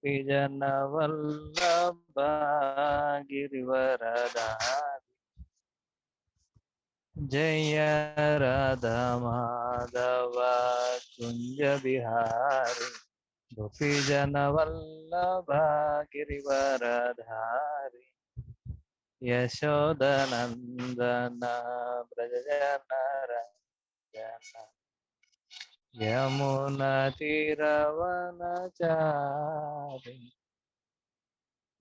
गोपीजन वल्लभा गिरिवरधारी जय राधा माधव कुंज बिहारी गोपीजन वल्लभा गिरिवरधारी यशोदनंदन ब्रजनरंजन यमुना तीरवनचारि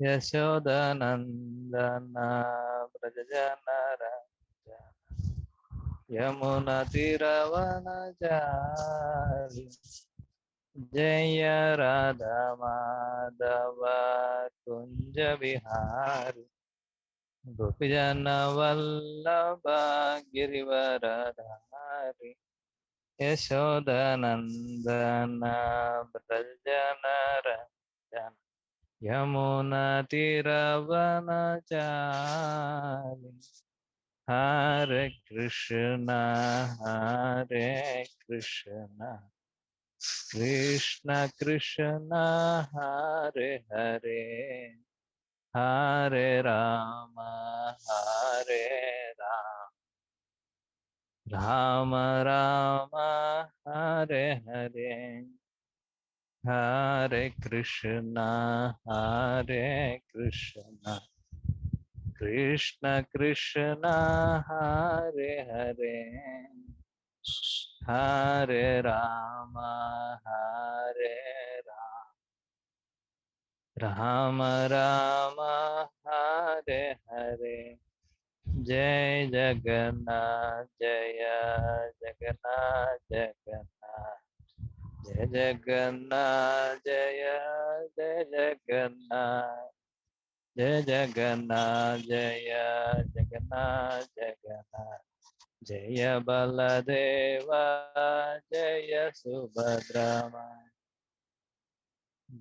यशोदनंदन ब्रजनरंजन यमुना तीरवनचारि जय राधा माधव कुंज बिहारी गोपीजन वल्लभ गिरिवरधारी यशोदनंदन ब्रजनरंजन यमुना तीरवनचारि हरे कृष्ण कृष्ण कृष्ण हरे हरे हरे राम राम राम हरे हरे हरे कृष्ण कृष्ण कृष्ण हरे हरे हरे राम राम राम हरे हरे जय जगन्नाथ जय जगन्नाथ जगन्नाथ जय जगन्नाथ जय जगन्नाथ जय जगन्नाथ जय जगन्नाथ जगन्नाथ जय बलदेव जय सुभद्रा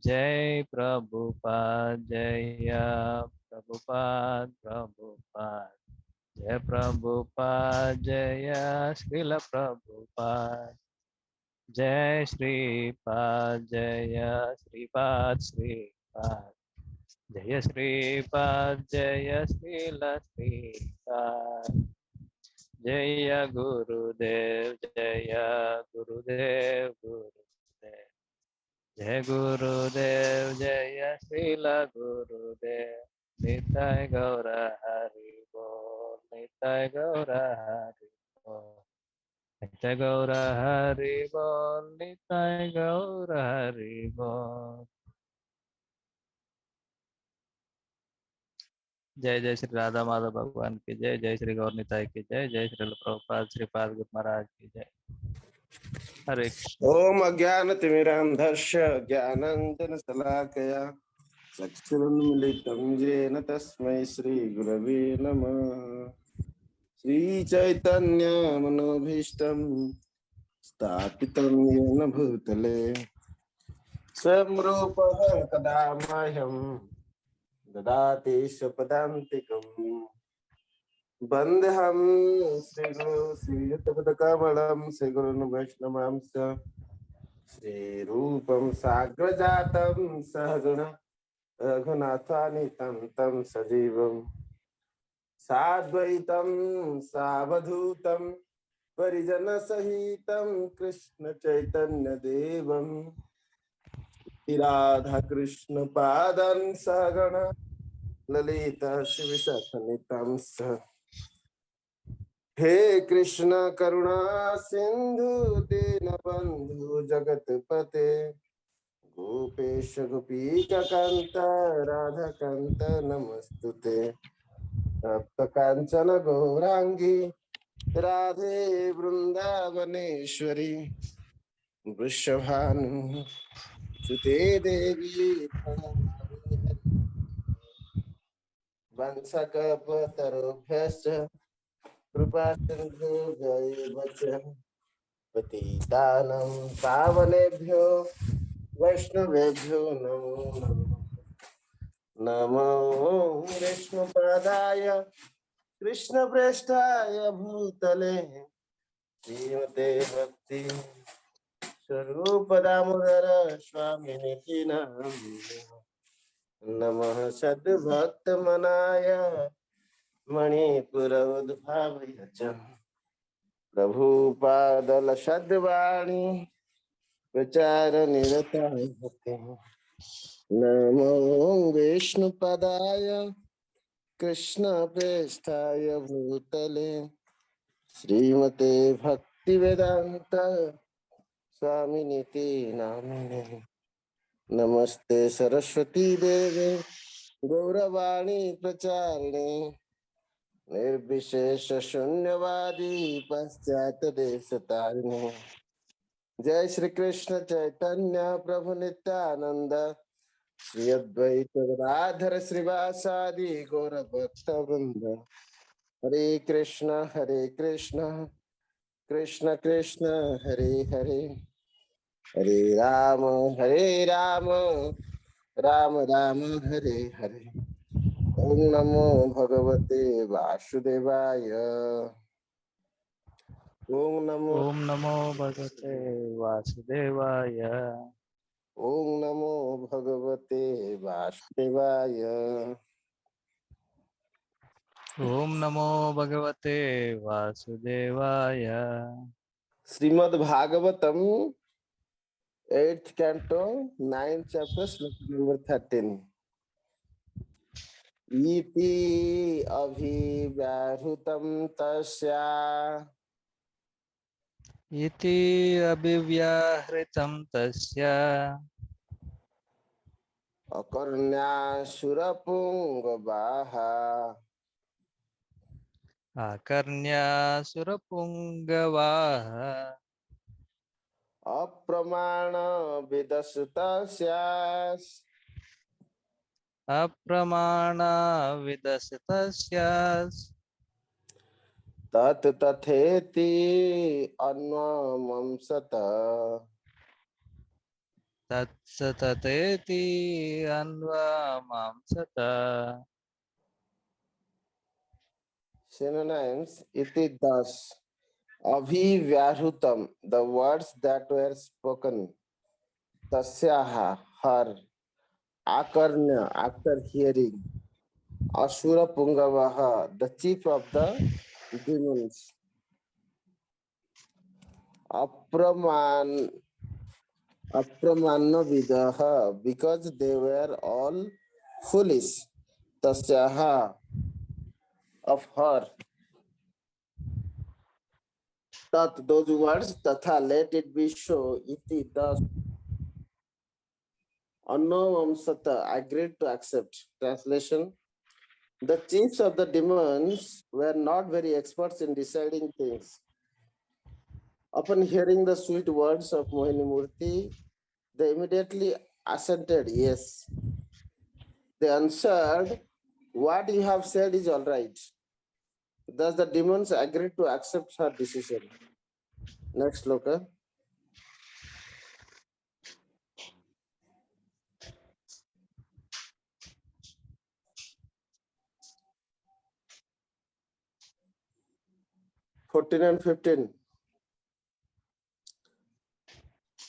जय प्रभुपाद जय प्रभुपाद जय प्रभुपाद जय श्रील प्रभुपाद जय श्रीपाद जय श्रीपाद जय श्रीपाद जय श्रील श्रीपाद जय गुरुदेव जय गुरुदेव जय श्रील गुरुदेव निताय गौर हरि बोल निताय गौर हरि बोल निताय गौर हरि बोल निताय गौर हरि बोल। जय जय श्री राधा माधव भगवान की जय। जय श्री गौर निताय की जय। जय श्री प्रभुपाद श्रीपाद गुरु महाराज की जय। हरे कृष्ण। ओम अज्ञानतिमिरान्धस्य ज्ञानाञ्जनशलाकया चक्षुरुन्मिलितं येन तस्मै श्रीगुरवे नमः। श्रीचैतन्यमनोभीष्टं स्थापितं येन भूतले स्वयं रूपः कदा मह्यं ददाति स्वपदान्तिकम्। वन्देऽहं श्रीगुरु श्रीयुतपदकमलं श्रीगुरुन् वैष्णवांश्च श्रीरूपं साग्रजातं सहगण रघुनाथान्वितं तं सजीवं साद्वैतं सावधूतं परिजनसहितं कृष्णचैतन्यदेवं राधाकृष्णपादान् सहगण ललिता शिवसखनितं सह। हे कृष्ण करुणा सिंधु दीनबंधु जगतपते गोपेश गोपीकांत राधाकांत नमस्तुते। तप्त कांचन गौरांगी राधे वृंदावनेश्वरी वृषभानु सुते देवी वंशकल्पतरुभ्यश्च कृपा सिन्धुभ्यैव च पतितानं पावनेभ्यो वैष्णवेभ्यो नमो नमः। नमो विष्णुपादाय कृष्णप्रेष्ठाय भूतले श्रीमते भक्ति स्वरूप दामोदर स्वामिनिति नामिने नमः सद्भक्तमनाय मणिपुर उद्भावय च प्रभुपादल सद्वाणी प्रचार निरताय भक्ति नमो विष्णुपदाय कृष्ण प्रेष्ठाय भूतले श्रीमते भक्तिवेदांत स्वामिनिति नामिने नमस्ते सरस्वती देवे गौरवाणी प्रचारिणे निर्विशेष शून्यवादी पाश्चात्य देशतारिणे जय श्री कृष्ण चैतन्य प्रभु नित्यानंद श्री अद्वैत गदाधर श्रीवासादि गौर भक्त वृंद हरे कृष्ण कृष्ण कृष्ण हरे हरे हरे राम राम राम हरे हरे ओम नमो भगवते वासुदेवाय ओम नमो ओम नमो भगवते वासुदेवाय ओम नमो भगवते वासुदेवाय ओम नमो भगवते वासुदेवाय Shrimad Bhagavatam 8th canto 9th chapter sloka number 13 इति अभिव्याहृतं तस्या इति अभिव्याहृतं तस्य अकर्ण्यासुरपुङ्गवाः आकर्ण्यासुरपुङ्गवाः अप्रमाण विदसुतस्यास् अप्रमाणा विदसितस्य तत् तथेति अन्वंसत तत्सततेति अन्वमांसत synonyms iti thus अभिव्याहृतम the words that were spoken tasyaha her akarnya after hearing asura pungavaha the chief of the demons apraman apramannavidaha because they were all foolish tasyaha of her tat those words tatha let it be so iti thus Annavamsata agreed to accept. Translation: the chiefs of the demons were not very experts in deciding things. Upon hearing the sweet words of Mohini Murti, they immediately assented, yes. They answered, what you have said is all right. Thus the demons agreed to accept her decision. Next sloka. (14 and 15)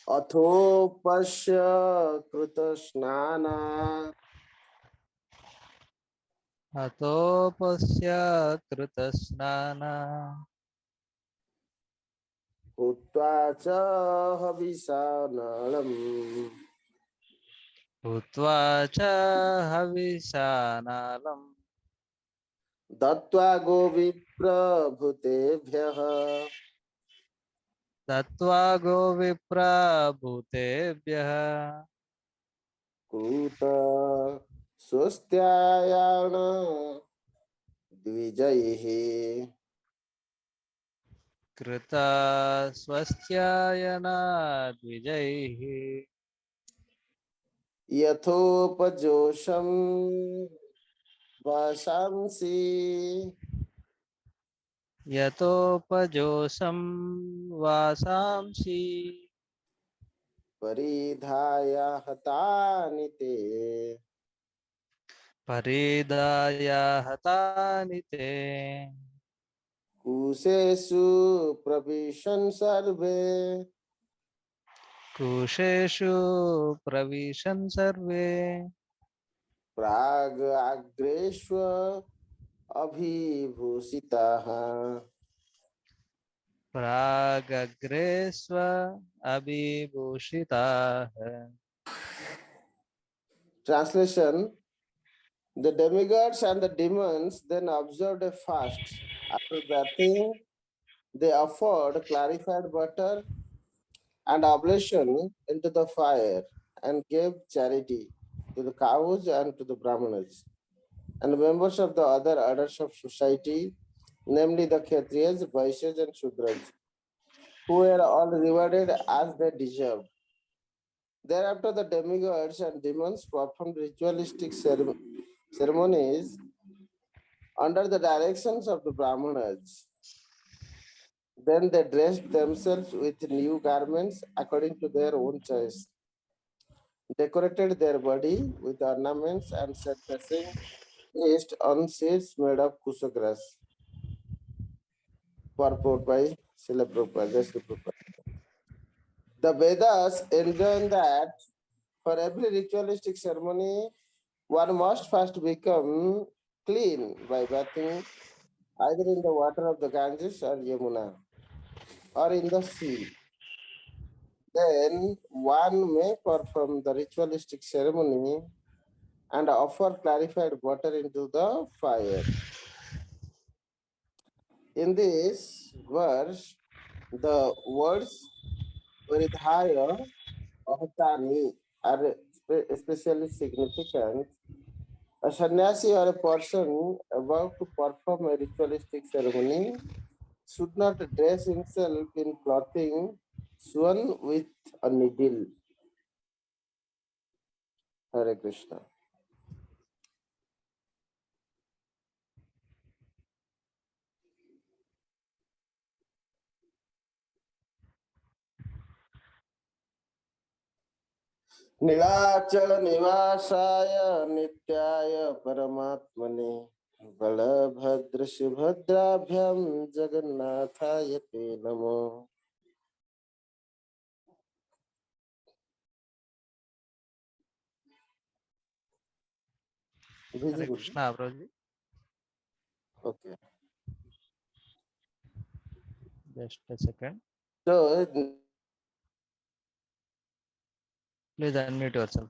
अथोपश्य कृतस्नाना अतोपस्य कृतस्नाना भूत्वा च हविषानलम् भूत्वा च हविषानालम् दत्त्वा गोविप्रभृतेभ्यः दत्त्वा गोविप्रभूतेभ्यः कृत स्वस्त्यायान द्विजैः कृता स्वस्त्यायना द्विजैः यथोपजोषं वासांसि यतोपजोषं वासांसि परिधाय हतानि ते परिदाय हतानि ते कुशेषु प्रविशन् सर्वे कुशेषु प्रविशन् सर्वे प्राग अग्रेष्व अभिभूषिताः प्रागग्रे स्व अभिभूषिताः. Translation: The demigods and the demons then observed a fast. After bathing, they offered clarified butter and oblation into the fire and gave charity to the cows and to the brahmanas and members of the other orders of society, namely the Kshatriyas, Vaishyas, and Shudras, who were all rewarded as they deserved. Thereafter, the demigods and demons performed ritualistic ceremonies under the directions of the Brahmanas. Then they dressed themselves with new garments according to their own choice, decorated their body with ornaments, and sat facing east on seats made of kusa grass. Purport by Srila Prabhupada. Jai Sri Prabhupada. The Vedas enjoin that for every ritualistic ceremony, one must first become clean by bathing either in the water of the Ganges or Yamuna or in the sea. Then one may perform the ritualistic ceremony and offer clarified water into the fire. In this verse, the words Varidhaya or Tani are especially significant. A sannyasi or a person about to perform a ritualistic ceremony should not dress himself in clothing sewn with a needle. Hare Krishna. Nilachal निवासाय नित्याय परमात्मने बलभद्र सुभद्राभ्याम जगन्नाथाय ते नमो. Hare Visible. Krishna, Prabhuji. Okay. Just a second. So Please unmute yourself.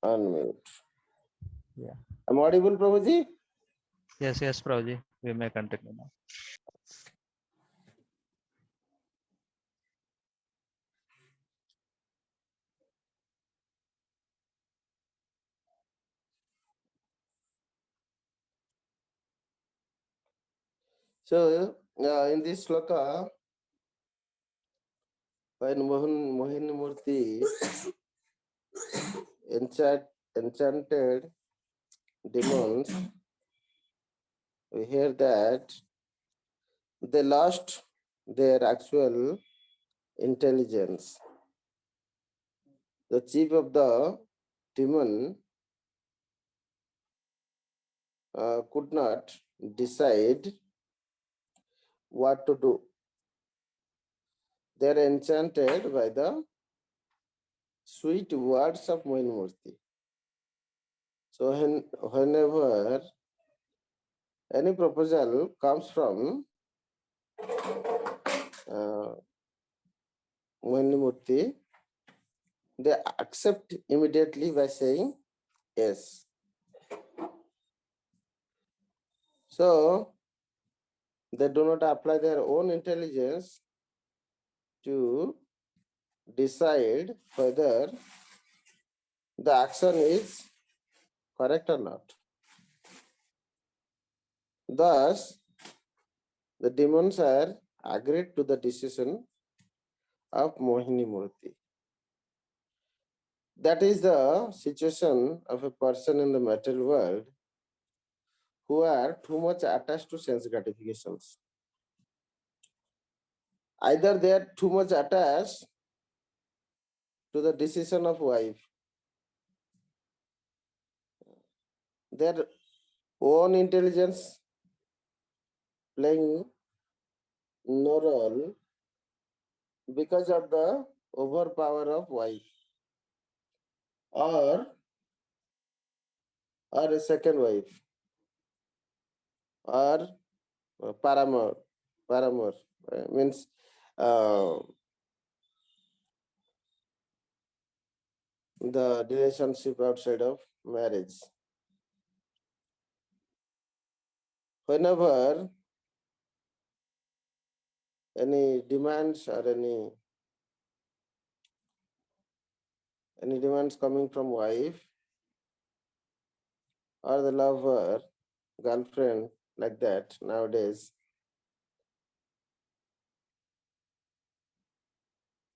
unmute. Yeah. I'm audible, Prabhuji? Yes, Prabhuji. We may continue now. So in this sloka, when Mohini Murthy enchanted demons, we hear that they lost their actual intelligence. The chief of the demon could not decide what to do. They are enchanted by the sweet words of Mohinmurti. So whenever any proposal comes from Mohinmurti, they accept immediately by saying yes. So they do not apply their own intelligence to decide whether the action is correct or not. Thus, the demons are agreed to the decision of Mohini Murti. That is the situation of a person in the material world who are too much attached to sense gratifications. Either they are too much attached to the decision of wife, their own intelligence playing neural because of the overpower of wife or a second wife or paramour means the relationship outside of marriage. Whenever any demands or any demands coming from wife or the lover, girlfriend, like that nowadays,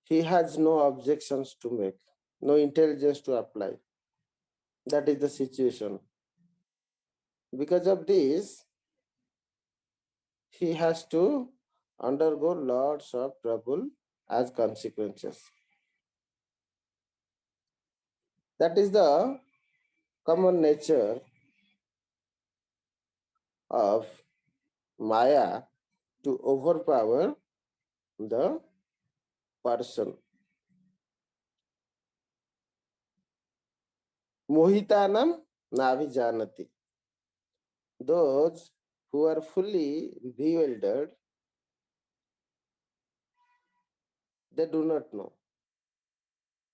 he has no objections to make, no intelligence to apply. That is the situation. Because of this, he has to undergo lots of trouble as consequences. That is the common nature of Maya to overpower the person. Mohitanam navijanati. Those who are fully bewildered, they do not know.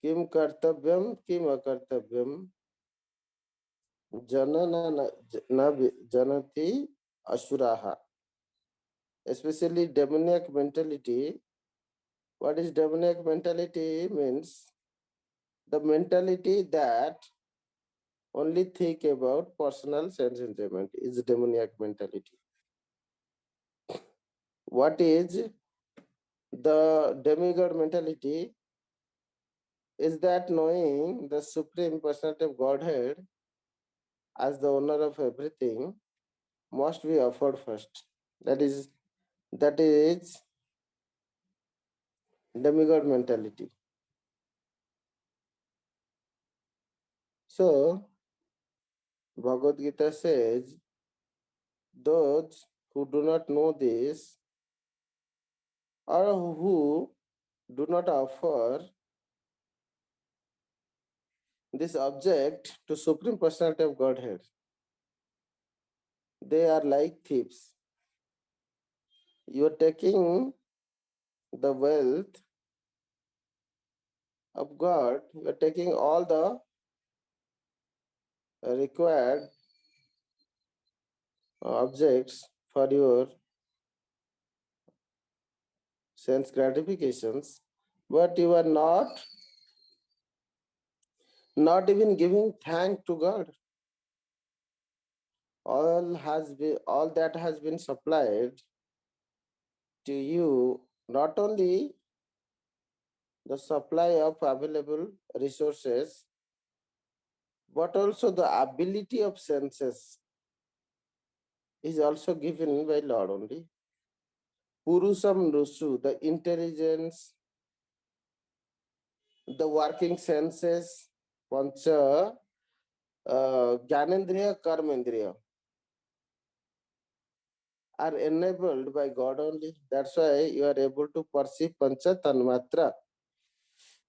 Kim kartavyam, kim akartavyam, janana na janati asuraha. Especially demoniac mentality. What is demoniac mentality? Means the mentality that only think about personal sense enjoyment is demoniac mentality. What is the demigod mentality? Is that knowing the Supreme Personality of Godhead as the owner of everything must be offered first. That is demigod mentality. So Bhagavad Gita says, those who do not know this or who do not offer this object to Supreme Personality of Godhead, they are like thieves. You are taking the wealth of God, you are taking all the required objects for your sense gratifications, but you are not even giving thanks to God. All that has been supplied to you, not only the supply of available resources, but also the ability of senses is also given by Lord only. Purusam Nusu, the intelligence, the working senses, Pancha, Gyanendriya, Karmendriya are enabled by God only. That's why you are able to perceive Pancha Tanmatra.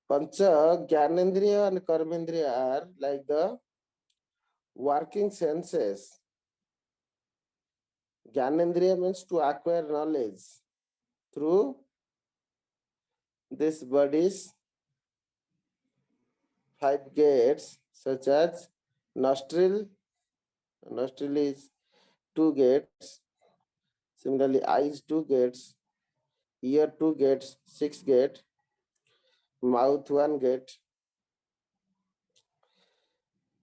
Pancha, Gyanendriya and Karmendriya are like the working senses. Gyanendriya means to acquire knowledge through this body's 5 gates, such as nostril. Nostril is 2 gates. Similarly, eyes 2 gates, ear 2 gates, 6 gate, mouth 1 gate.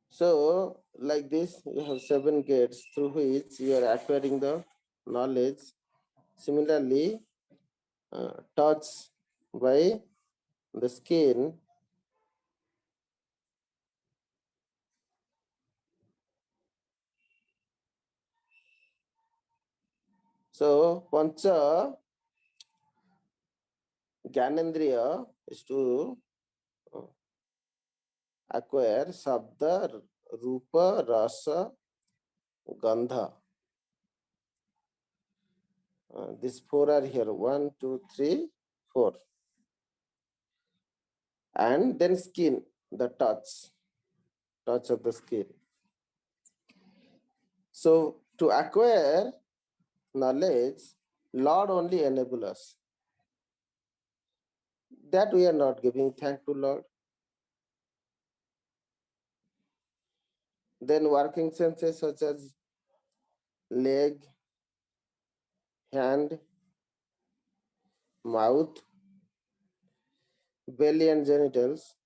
So, like this, you have 7 gates through which you are acquiring the knowledge. Similarly, touch by the skin. So, Pancha Gyanendriya is to acquire Sabda, Rupa, Rasa, Gandha. These four are here. 1, 2, 3, 4. And then skin, the touch of the skin. So to acquire knowledge, Lord only enable us. That we are not giving thanks to Lord. Then working senses such as leg, hand, mouth, belly and genitals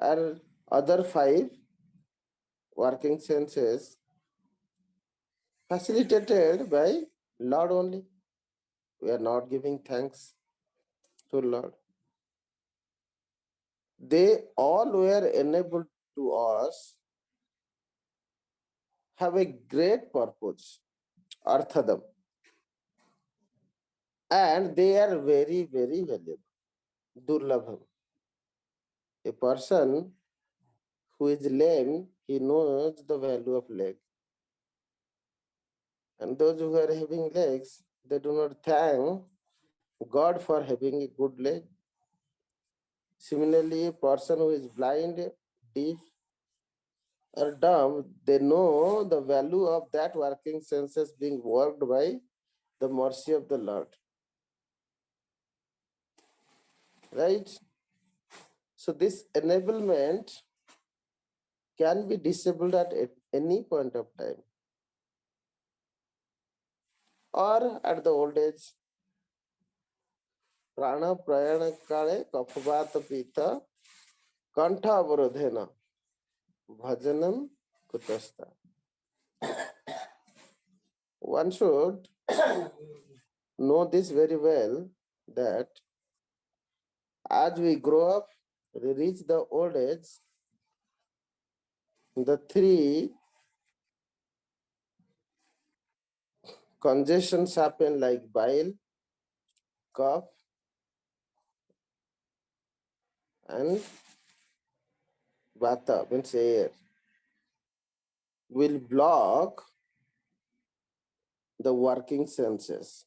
are other 5 working senses facilitated by Lord only. We are not giving thanks to Lord. They all were enabled to us have a great purpose, arthadam, and they are very, very valuable. Durlabham. A person who is lame, he knows the value of leg. And those who are having legs, they do not thank God for having a good leg. Similarly, a person who is blind, deaf, or dumb, they know the value of that working senses being worked by the mercy of the Lord. Right? So this enablement can be disabled at any point of time or at the old age. Prana prayana kale kapavata pita kantha avarodhena bhajanam kutastha. One should know this very well, that as we grow up, we reach the old age, the 3 congestions happen like bile, cough, and vata, means air, will block the working senses.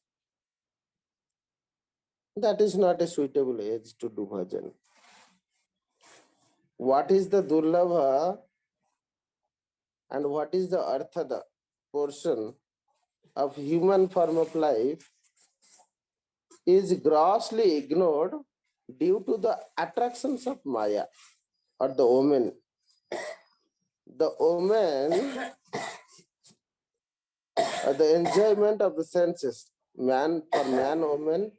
That is not a suitable age to do bhajan. What is the durlabha and what is the arthada portion of human form of life is grossly ignored due to the attractions of Maya or the omen. The omen or the enjoyment of the senses, man for man, omen,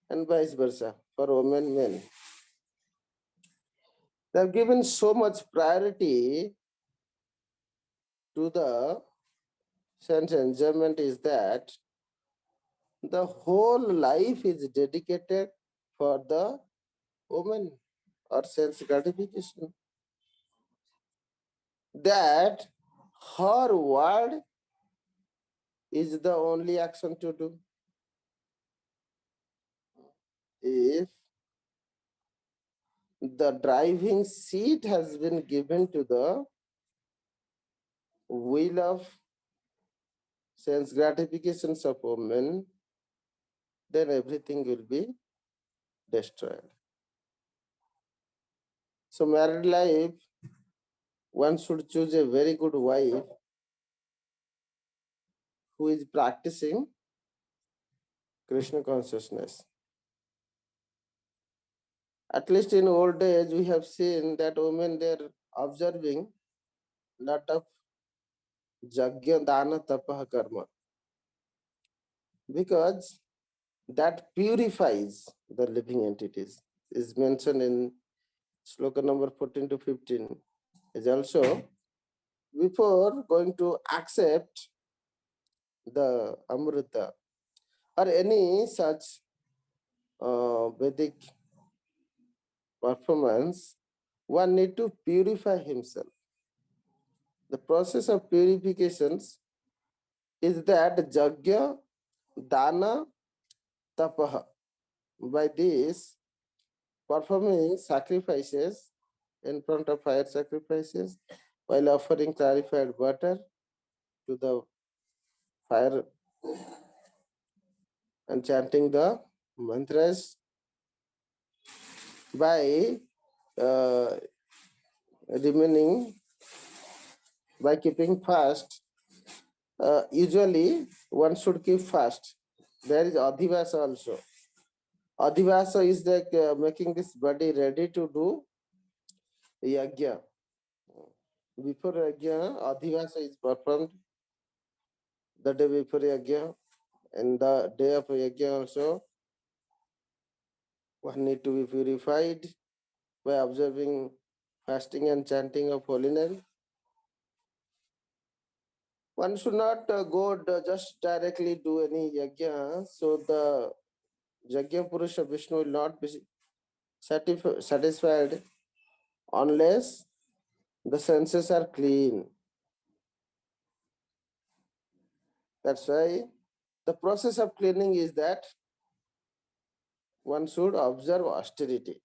and vice versa for women, men. They have given so much priority to the sense enjoyment is that the whole life is dedicated for the woman or sense gratification. That her word is the only action to do. If the driving seat has been given to the will of sense gratifications of women, then everything will be destroyed. So married life, one should choose a very good wife who is practicing Krishna consciousness. At least in old age, we have seen that women, they're observing lot of Jagya Dana Tapah Karma, because that purifies the living entities. Is mentioned in sloka number 14 to 15. Is also before going to accept the Amrita or any such Vedic performance, one need to purify himself. The process of purifications is that Jagya, Dana, Tapaha. By this, performing sacrifices in front of fire sacrifices, while offering clarified butter to the fire and chanting the mantras by remaining by keeping fast. Usually one should keep fast. There is adhivasa also. Adhivasa is like making this body ready to do yajna. Before yajna, adhivasa is performed the day before yajna, and the day of yajna also one need to be purified by observing fasting and chanting of holy name. One should not go just directly do any yajna, so the yajna purusha Vishnu will not be satisfied unless the senses are clean. That's why the process of cleaning is that one should observe austerity.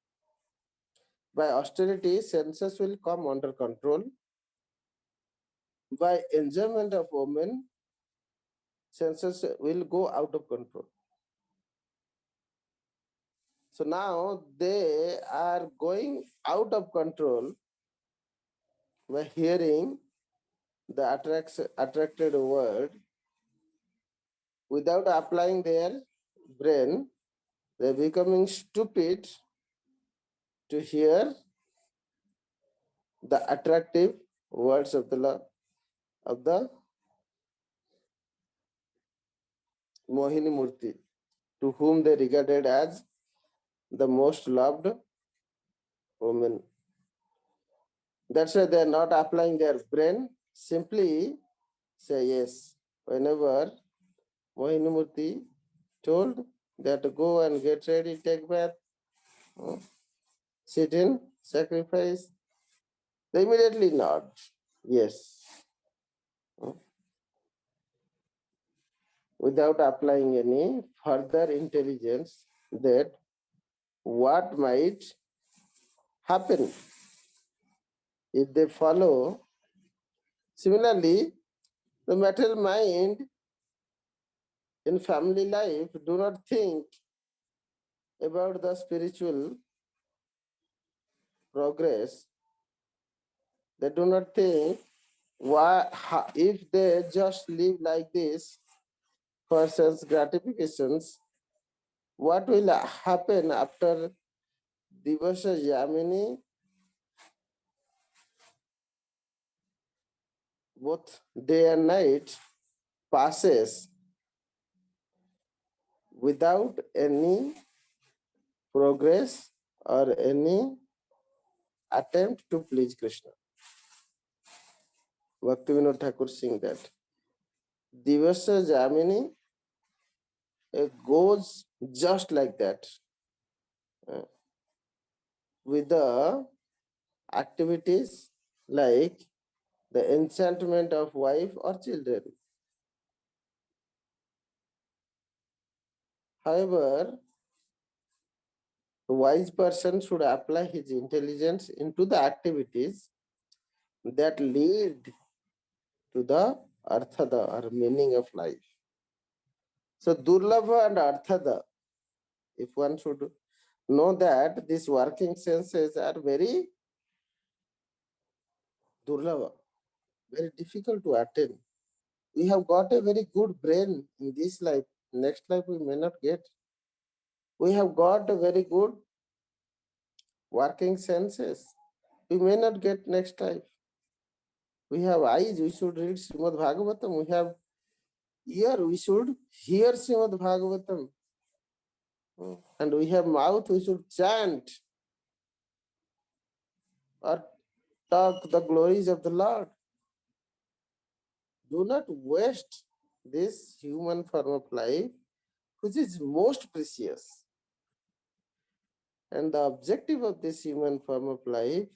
By austerity, senses will come under control. By enjoyment of women, senses will go out of control. So now they are going out of control by hearing the attracted word without applying their brain. They're becoming stupid to hear the attractive words of the Mohini Murti, to whom they regarded as the most loved woman. That's why they are not applying their brain. Simply say yes. Whenever Mohini Murti told that to go and get ready, take bath, sit in, sacrifice, they immediately nod. Yes. Without applying any further intelligence that what might happen if they follow. Similarly, the material mind in family life do not think about the spiritual progress. They do not think if they just live like this for sense gratifications, what will happen after Divasha Yamini, both day and night, passes without any progress or any attempt to please Krishna. Bhaktivedanta Thakur sing that. Divasya Jamini, it goes just like that. With the activities like the enchantment of wife or children. However, the wise person should apply his intelligence into the activities that lead to the arthada or meaning of life. So Durlabha and Arthada, if one should know that these working senses are very Durlabha, very difficult to attain. We have got a very good brain in this life. Next life we may not get. We have got a very good working senses. We may not get next life. We have eyes, we should read Srimad Bhagavatam. We have ear, we should hear Srimad Bhagavatam. And we have mouth, we should chant or talk the glories of the Lord. Do not waste this human form of life, which is most precious. And the objective of this human form of life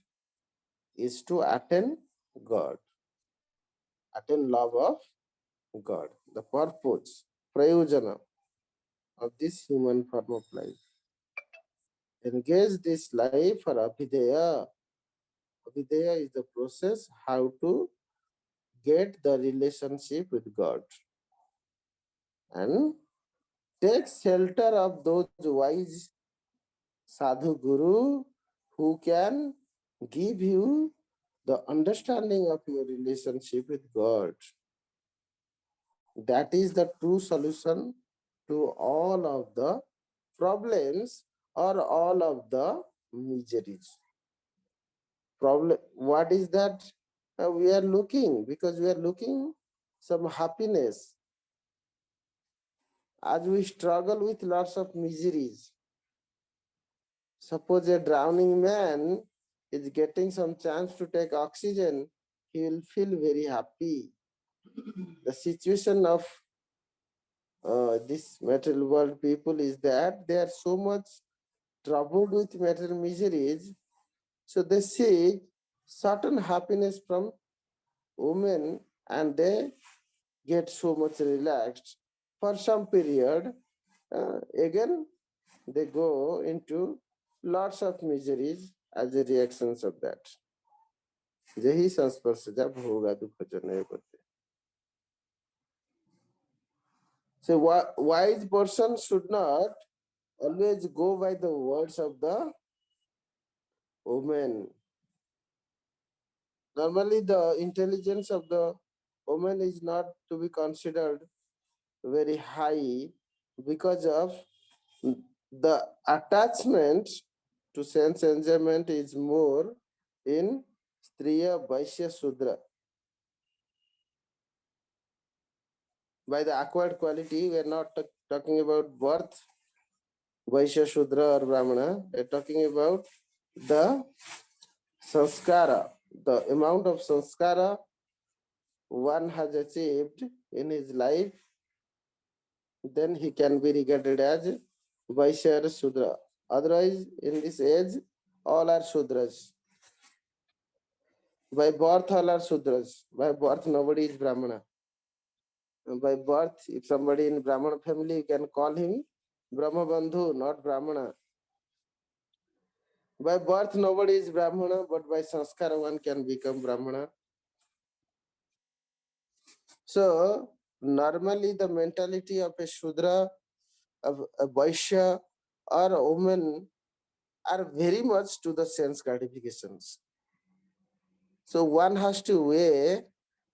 is to attain God, attain love of God. The purpose, prayojana of this human form of life. Engage this life for abhideya. Abhideya is the process how to get the relationship with God. And Take shelter of those wise sadhu guru who can give you the understanding of your relationship with God. That is the true solution to all of the problems or all of the miseries. Problem, what is that we are looking? Because we are looking some happiness. As we struggle with lots of miseries, suppose a drowning man is getting some chance to take oxygen, he will feel very happy. The situation of this material world people is that they are so much troubled with material miseries, so they seek certain happiness from women and they get so much relaxed for some period. Again, they go into lots of miseries as a reactions of that. यही संस्पर्श जब होगा दुख जन करते. So wise person should not always go by the words of the woman. Normally, the intelligence of the woman is not to be considered very high because of the attachment to sense enjoyment is more in Striya Vaishya Sudra. By the acquired quality, we are not talking about birth, Vaishya Shudra or Brahmana. We are talking about the sanskara, the amount of sanskara one has achieved in his life, then he can be regarded as Vaishya or Shudra. Otherwise, in this age, all are Shudras. By birth, all are Shudras. By birth, nobody is Brahmana. By birth, if somebody in Brahmana family, you can call him Brahma Bandhu, not Brahmana. By birth, nobody is Brahmana, but by sanskara, one can become Brahmana. So, normally the mentality of a Shudra, of a Vaishya, or a woman are very much to the sense gratifications. So, one has to weigh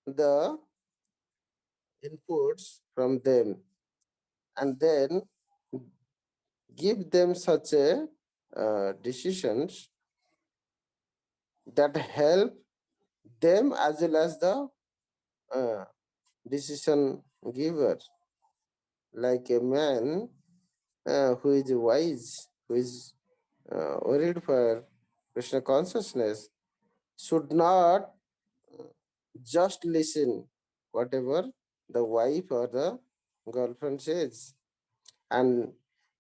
the inputs from them and then give them such a decisions that help them as well as the decision giver. Like a man who is wise, who is worried for Krishna consciousness, should not just listen whatever the wife or the girlfriend says and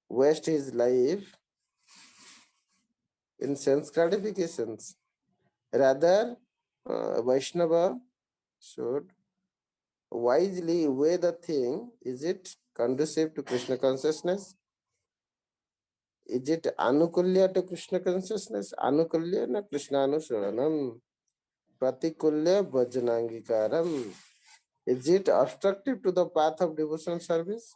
waste his life in sense gratifications. Rather, Vaishnava should wisely weigh the thing. Is it conducive to Krishna consciousness? Is it anukulya to Krishna consciousness? Anukulya na Krishna anusaranam. Pratikulya bhajanangikaram. Is it obstructive to the path of devotional service?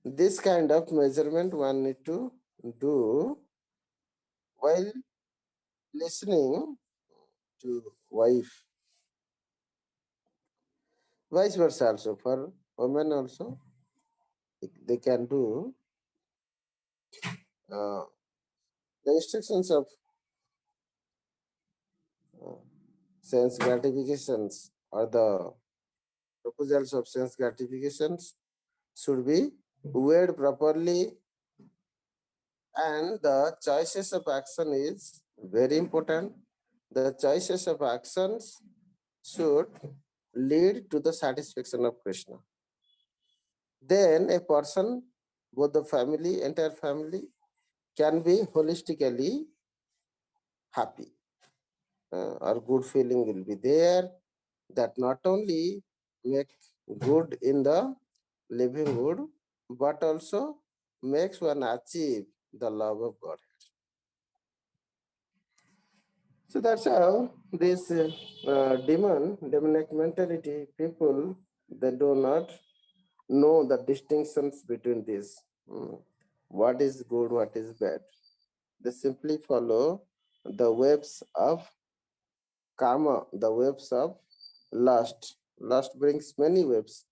This kind of measurement one need to do while listening to wife. Vice versa also for women also they can do uh, the instructions of uh, sense gratifications or the proposals of sense gratifications should be weighed properly, and the choices of action is very important. The choices of actions should lead to the satisfaction of Krishna. Then a person, both the family, entire family, can be holistically happy. Or good feeling will be there that not only make good in the livelihood, but also makes one achieve the love of God. So that's how this demonic mentality people, they do not know the distinctions between these. What is good, what is bad. They simply follow the webs of karma, the webs of lust. Lust brings many webs,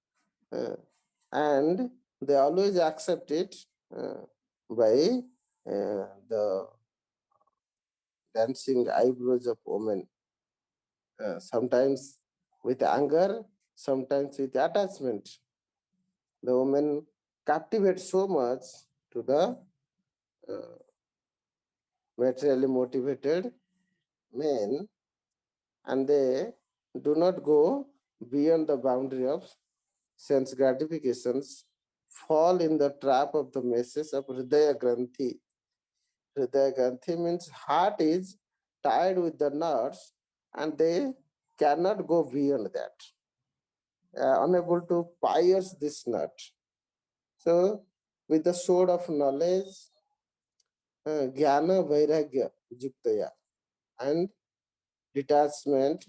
and they always accept it by the dancing eyebrows of women, sometimes with anger, sometimes with attachment. The woman captivates so much to the uh, materially motivated men, and they do not go beyond the boundary of sense gratifications, fall in the trap of the message of Hridaya Granthi. Hridaya Granthi means heart is tied with the nerves and they cannot go beyond that, unable to pierce this nut. So, with the sword of knowledge, jnana vairagya juktaya, and detachment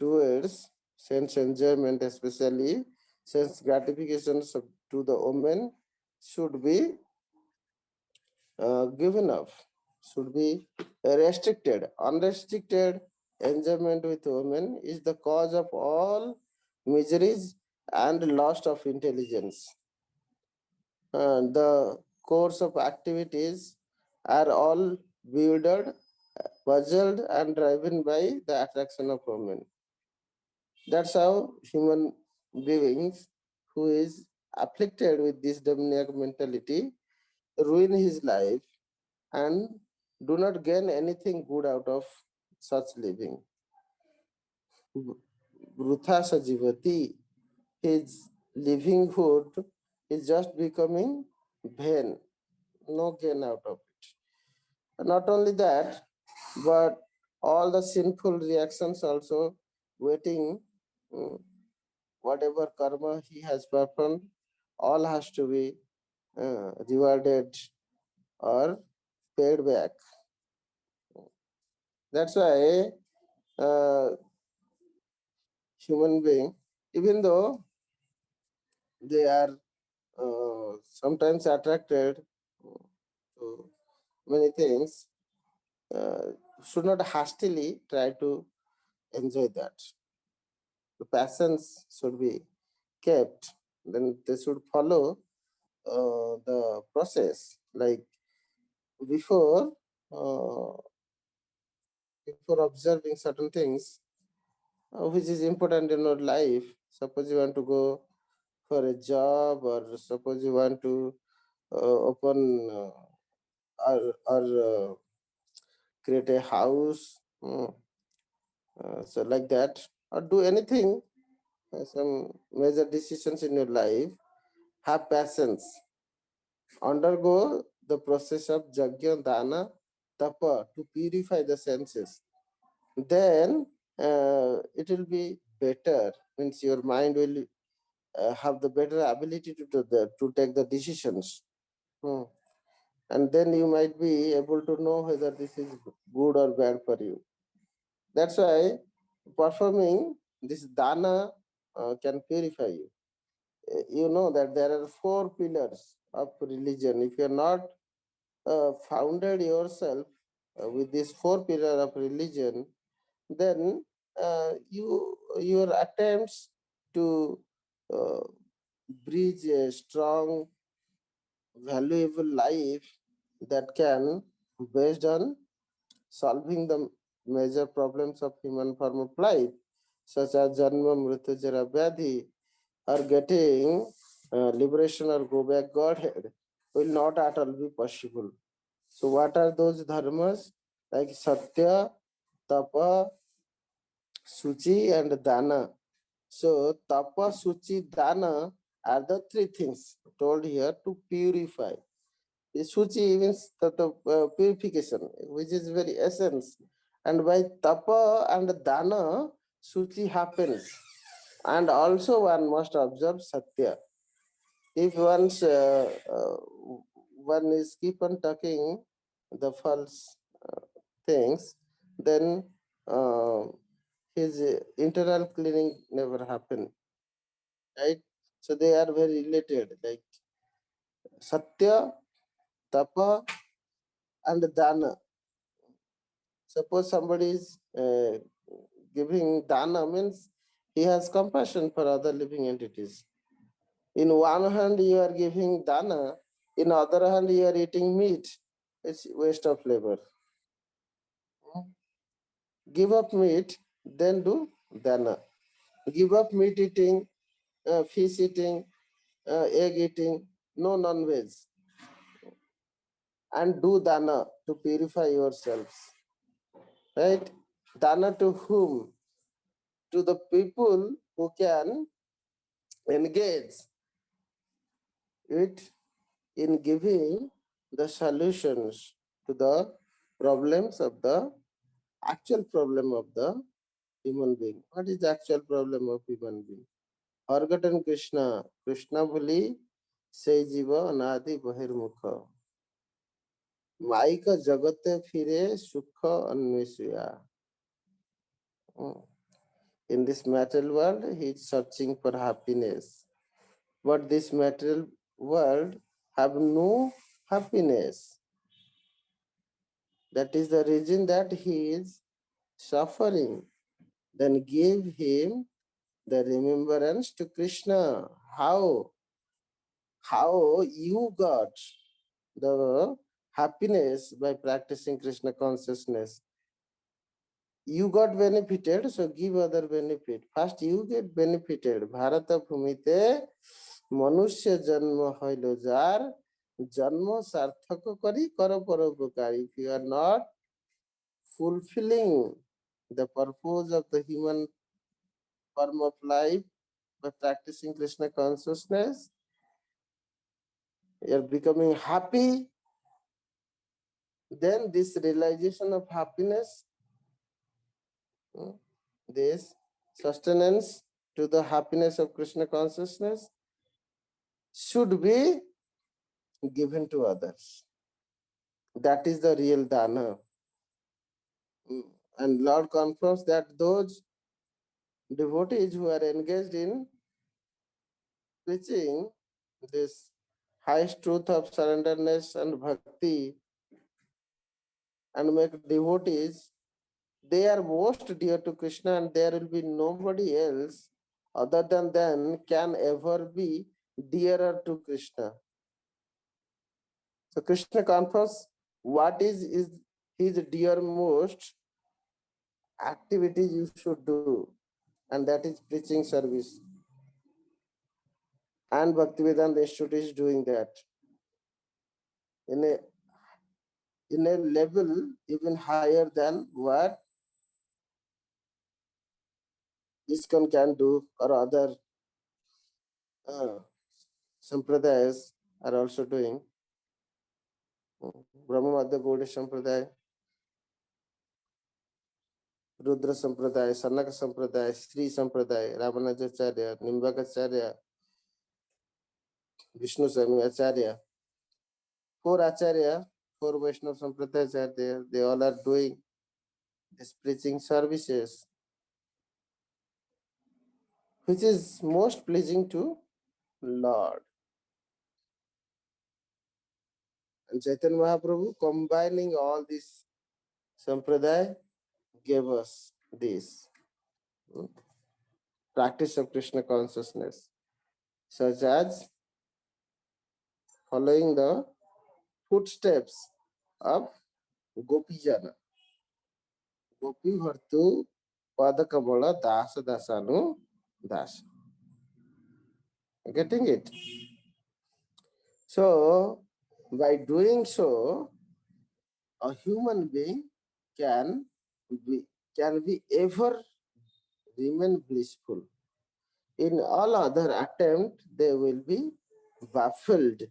towards sense enjoyment, especially sense gratifications to the woman, should be given up, should be restricted. Unrestricted enjoyment with women is the cause of all miseries and loss of intelligence. The course of activities are all bewildered, puzzled, and driven by the attraction of women. That's how human beings who is afflicted with this demoniac mentality ruin his life and do not gain anything good out of such living. Vrutha sajivati, his livelihood is just becoming vain, no gain out of it. And not only that, but all the sinful reactions also waiting, mm, whatever karma he has performed, all has to be rewarded or paid back. That's why human being, even though they are sometimes attracted to many things, uh, should not hastily try to enjoy that. The passions should be kept. Then they should follow the process. Like before, uh, before observing certain things, which is important in our life. Suppose you want to go for a job, or suppose you want to open or create a house, so like that, or do anything, some major decisions in your life. Have patience, undergo the process of jagya, dana, tapa to purify the senses. Then it will be better. Means your mind will have the better ability to take the decisions. Hmm. And then you might be able to know whether this is good or bad for you. That's why performing this dana can purify you. You know that there are 4 pillars of religion. If you are not founded yourself with these 4 pillars of religion, then your attempts to uh, bridge a strong, valuable life that can, based on solving the major problems of human form of life, such as Janma, Mrityu, Jara, Vyadhi, or getting liberation or go back Godhead, will not at all be possible. So, what are those dharmas? Like Satya, Tapa, Suchi, and Dana. So, Tapa, Suchi, Dana are the 3 things told here to purify. Suchi means the purification, which is very essence. And by tapa and dana, suchi happens. And also one must observe satya. If one is keep on talking the false things, then uh, his internal cleaning never happen, right? So they are very related, like Satya, Tapa, and Dana. Suppose somebody is giving Dana, means he has compassion for other living entities. In one hand, you are giving Dana, in other hand, you are eating meat. It's waste of labor. Give up meat, then do Dana. Give up meat eating, fish eating, egg eating, no non-veg, and do Dana to purify yourselves. Right? Dana to whom? To the people who can engage it in giving the solutions to the problems of the actual problem of the human being. What is the actual problem of human being? Forgotten Krishna. Krishna bhuli se jiva anadi bahirmukha. Maika jagate fire sukha anvesya. In this material world, he is searching for happiness. But this material world have no happiness. That is the reason that he is suffering. Then give him the remembrance to Krishna. How? How you got the happiness by practicing Krishna consciousness? You got benefited, so give other benefit. First you get benefited. Bharata Bhumite Manusya Janma Hoilo Jar Janma Sarthaka Kari Kara Paropakari. If you are not fulfilling the purpose of the human form of life by practicing Krishna consciousness, you are becoming happy, then this realization of happiness, this sustenance to the happiness of Krishna consciousness should be given to others. That is the real dana. And Lord confirms that those devotees who are engaged in preaching this highest truth of surrenderness and bhakti and make devotees, they are most dear to Krishna, and there will be nobody else other than them can ever be dearer to Krishna. So Krishna confirms what is his dearmost activities you should do, and that is preaching service. And Bhaktivedanta Institute is doing that in a level even higher than what ISKCON can do, or other sampradayas are also doing. Brahma Madhya Gaudiya Sampradaya, Rudra Sampradaya, Sanaka Sampradaya, Sri Sampradaya, Ramanujacharya, Nimbakacharya, Vishnu Swami Acharya. Four Acharya, four Vaishnava Sampradayas are there. They all are doing these preaching services, which is most pleasing to Lord. And Chaitanya Mahaprabhu, combining all these sampradaya, gave us this practice of Krishna consciousness, such as following the footsteps of Gopijana. Gopi Bhartu Padakabala Dasa Dasanu Das. Getting it? So, by doing so, a human being can be ever remain blissful. In all other attempt, they will be baffled,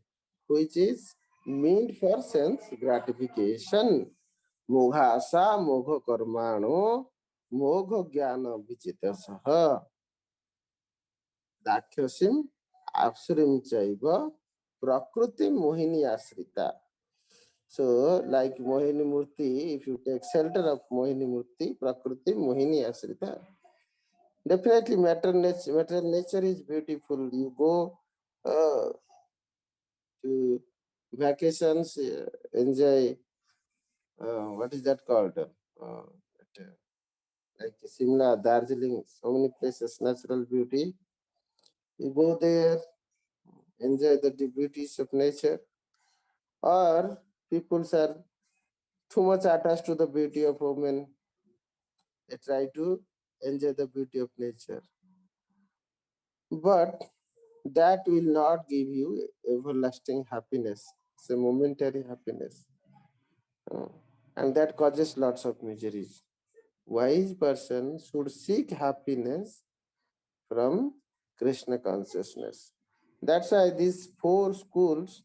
which is meant for sense gratification. Moghasa mogho karmano mogho jnana vichita saha dakshasim apsurim chaiva prakriti mohini asrita. So, like Mohini Murti, if you take shelter of Mohini Murti, Prakriti Mohini Asrita, Definitely, material nature is beautiful. You go to vacations, enjoy. What is that called? Like Simla, Darjeeling, so many places, natural beauty. You go there, enjoy the beauties of nature, or people are too much attached to the beauty of women. They try to enjoy the beauty of nature, but that will not give you everlasting happiness. It's a momentary happiness, uh, and that causes lots of miseries. Wise person should seek happiness from Krishna consciousness. That's why these four schools,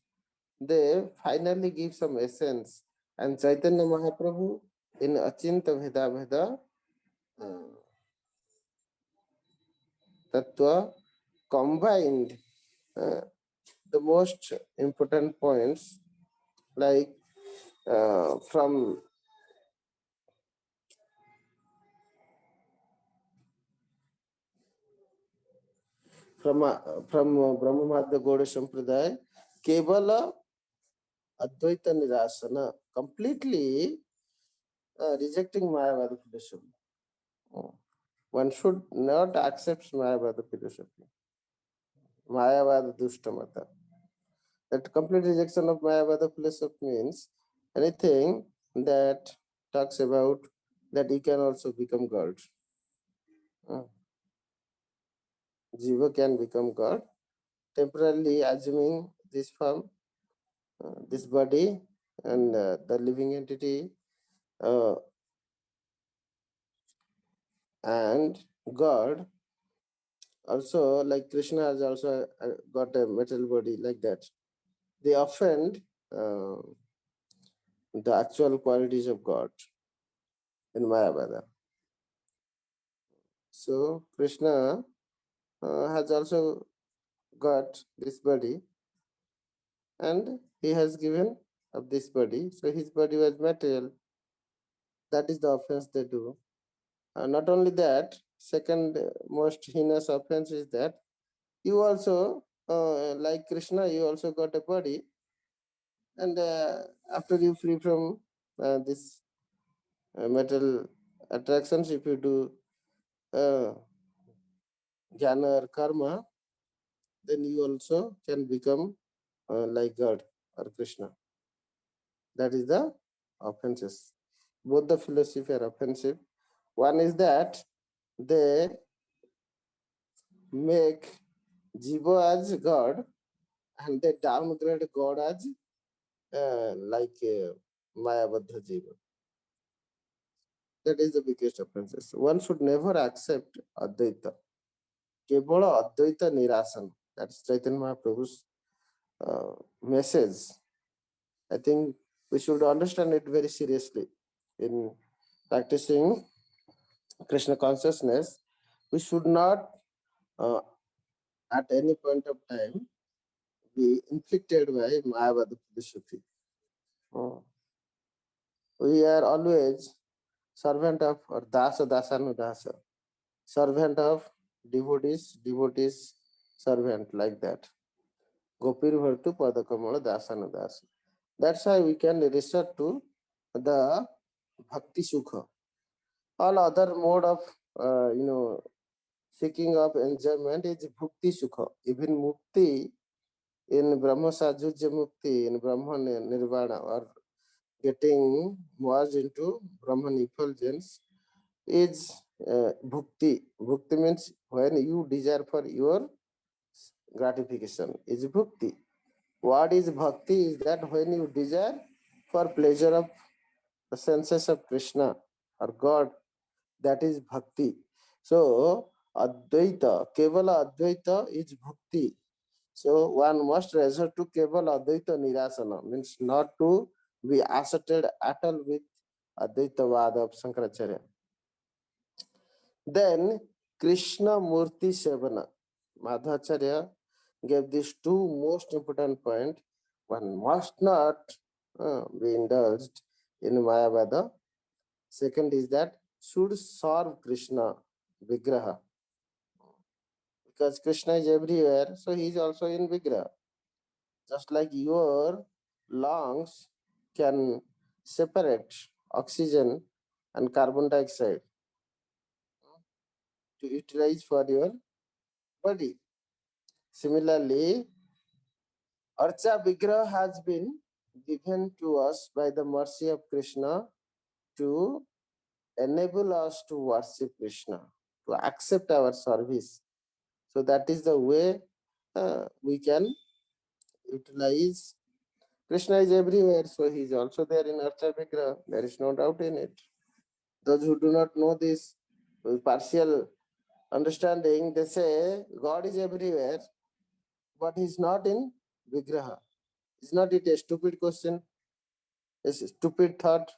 they finally give some essence. And Chaitanya Mahaprabhu in Achinta Veda Veda Tattva combined the most important points, like from Brahma Madhya Gauda Sampradaya, Kevala Advaita Nirasana, completely rejecting Mayavada philosophy. One should not accept Mayavada philosophy. Mayavada Dushtamata. That complete rejection of Mayavada philosophy means anything that talks about that he can also become God. Jiva can become God, temporarily assuming this form, this body, and the living entity, and God. Also, like Krishna has also got a metal body like that. They offend the actual qualities of God in Mayavada. So Krishna has also got this body, and he has given up this body. So his body was material. That is the offense they do. Not only that, second most heinous offense is that you also, like Krishna, you also got a body, and after you free from this metal attractions, if you do jnana or karma, then you also can become like God or Krishna. That is the offenses. Both the philosophy are offensive. One is that they make Jiva as God, and they downgrade God as like Mayabadha Jiva. That is the biggest offenses. One should never accept Advaita. Kebala Advaita Nirasan. That's Chaitanya Mahaprabhu's message. I think we should understand it very seriously. In practicing Krishna consciousness, we should not uh, at any point of time be inflicted by Mayavada philosophy. We are always servant of or dasa dasanudasa, servant of devotees servant, like that. Gopir Bhartu Padakamala Dasanudasa. That's why we can resort to the Bhakti Sukha. All other mode of seeking of enjoyment is Bhakti Sukha. Even Mukti in Brahma Sajujya Mukti, in Brahma Nirvana, or getting merged into Brahman effulgence is bhukti. Bhukti means when you desire for your gratification is bhukti. What is bhakti is that when you desire for pleasure of the senses of Krishna or God, that is bhakti. So Advaita, Kevala Advaita is bhakti. So one must resort to Kevala Advaita Nirasana, means not to be asserted at all with Advaita Vada of Shankaracharya. Then Krishna Murti Sevana. Madhacharya gave these two most important points. One must not be indulged in Mayavada. Second is that should serve Krishna Vigraha. because Krishna is everywhere, so he is also in Vigraha. Just like your lungs can separate oxygen and carbon dioxide to utilize for your body. Similarly, Archa Vigraha has been given to us by the mercy of Krishna to enable us to worship Krishna, to accept our service. So that is the way we can utilize. Krishna is everywhere, so he is also there in Archa Vigraha. There is no doubt in it. Those who do not know this partial understanding, they say God is everywhere, but he is not in Vigraha. Is not it a stupid question? A stupid thought?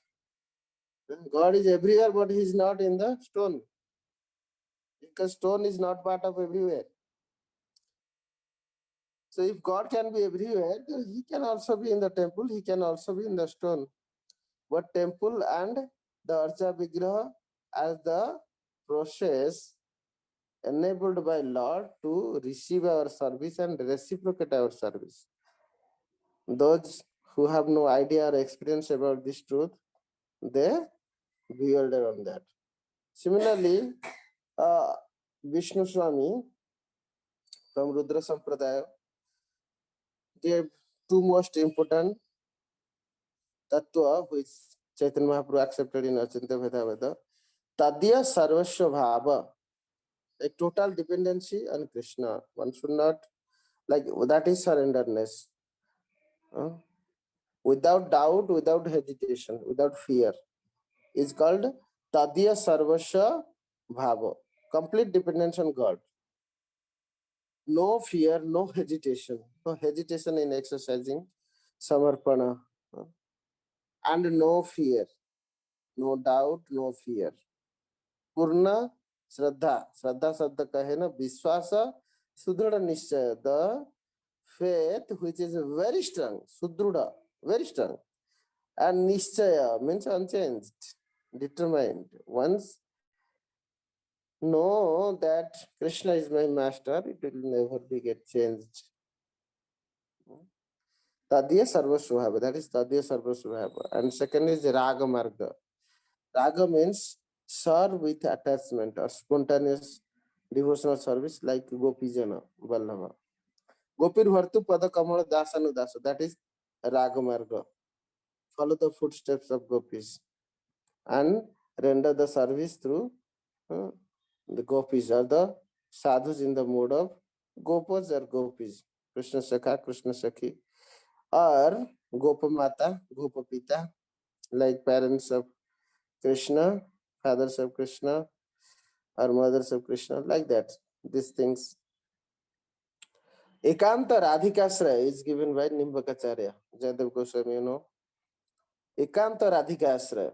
God is everywhere, but he is not in the stone. Because stone is not part of everywhere. So if God can be everywhere, then he can also be in the temple, he can also be in the stone. But temple and the Archa Vigraha as the process enabled by Lord to receive our service and reciprocate our service. Those who have no idea or experience about this truth, they bewilder on that. Similarly, Vishnu Swami from Rudra Sampradaya gave two most important tattva which Chaitanya Mahaprabhu accepted in Achintya Vedaveda. Tadya Sarvasva Bhava, a total dependency on Krishna. One should not, like, that is surrenderness. Without doubt, without hesitation, without fear, is called Tadya Sarvasva Bhava. Complete dependence on God. No fear, no hesitation. No hesitation in exercising Samarpana. And no fear. No doubt, no fear. Purna Shraddha. Shraddha Shraddha kahe na Vishwasa Sudruda Nishchaya. The faith which is very strong. Sudruda. Very strong. And Nishchaya means unchanged. Determined. Once know that Krishna is my master, it will never be get changed. Tadya Sarvasvabhava. That is Tadya Sarvasvabhava. And second is Raga Marga. Raga means serve with attachment or spontaneous devotional service like Gopijana Vallabha. Gopir Vartu Pada Kamala Dasanu Dasa. That is Raga Marga. Follow the footsteps of gopis and render the service through the gopis or the sadhus in the mode of gopas or gopis. Krishna Sakha, Krishna Sakhi, or Gopamata, Gopapita, like parents of Krishna, fathers of Krishna, or mothers of Krishna, like that. These things. Ekanta Radhikasraya is given by Nimbakacharya. Jayadev Goswami, you know. Ekanta Radhikasraya.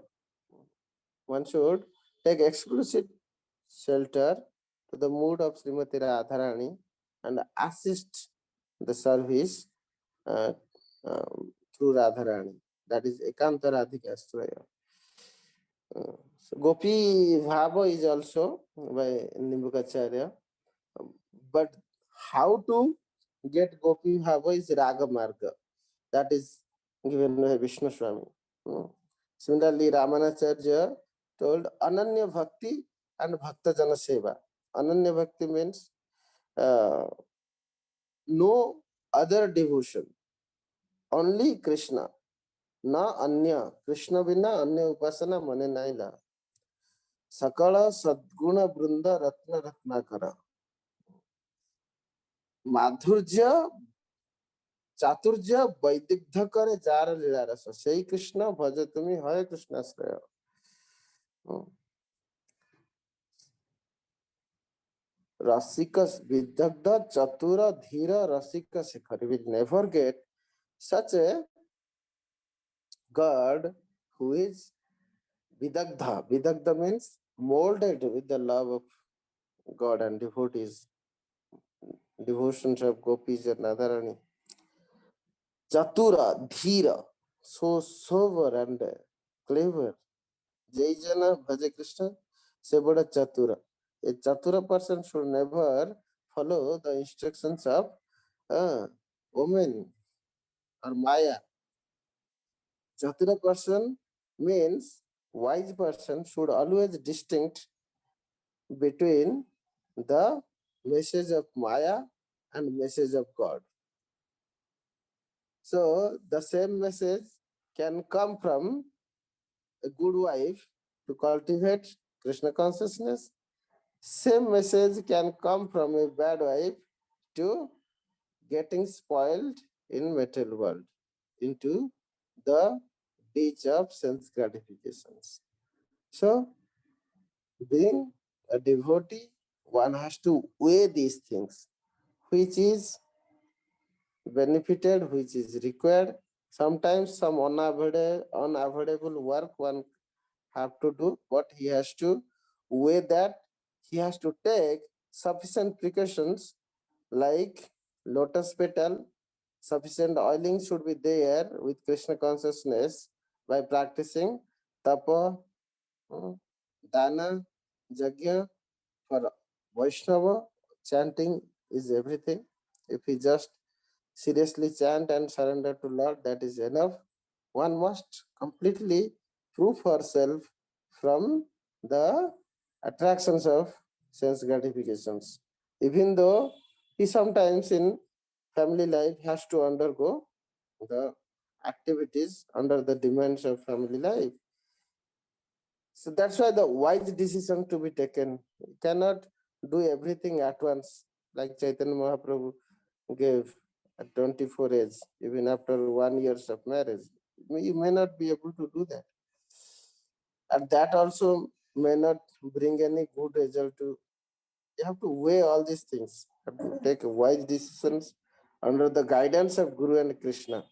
One should take exclusive shelter to the mood of Srimati Radharani and assist the service through Radharani. That is Ekanta Radhikasraya. So Gopi Bhava is also by Nimbukacharya. But how to get Gopi Bhava is Raga Marga. That is given by Vishnu Swami. Similarly, Ramanacharya told Ananya Bhakti and Bhakta Jana Seva. Ananya Bhakti means no other devotion, only Krishna. Na Anya. Krishna Vina Anya Upasana Mane Naila. Sakala Sadguna Brunda Ratna Ratnakara. Madhurja Chaturja Vaidigdha Kare Jara Lila Rasa. Sei Krishna Bhajatumi Hare Krishna Sraya. Rasikas Vidagda Chatura Dhira Rasika Shikhar. We will never get such a God who is Vidagdha. Vidagdha means molded with the love of God and devotees, devotions of gopis and Radharani. Chatura Dhira, so sober and clever. Jayjana Bhaja Krishna, Sebada Chatura. A Chatura person should never follow the instructions of woman or Maya. Chatura person means wise person should always distinct between the message of Maya and message of God. So the same message can come from a good wife to cultivate Krishna consciousness. Same message can come from a bad wife to getting spoiled in material world into the ditch of sense gratifications. So being a devotee, one has to weigh these things, which is benefited, which is required. Sometimes some unavoidable work one have to do, but he has to weigh that. He has to take sufficient precautions like lotus petal, sufficient oiling should be there with Krishna consciousness by practicing tapa, dana, yajna. For Vaishnava, chanting is everything. If he just seriously chant and surrender to Lord, that is enough. One must completely prove herself from the attractions of sense gratifications. Even though he sometimes in family life has to undergo the activities under the demands of family life. So that's why the wise decision to be taken. You cannot do everything at once, like Chaitanya Mahaprabhu gave at 24 age, even after 1 year of marriage. You may not be able to do that. And that also may not bring any good result to. You have to weigh all these things. You have to take wise decisions under the guidance of Guru and Krishna.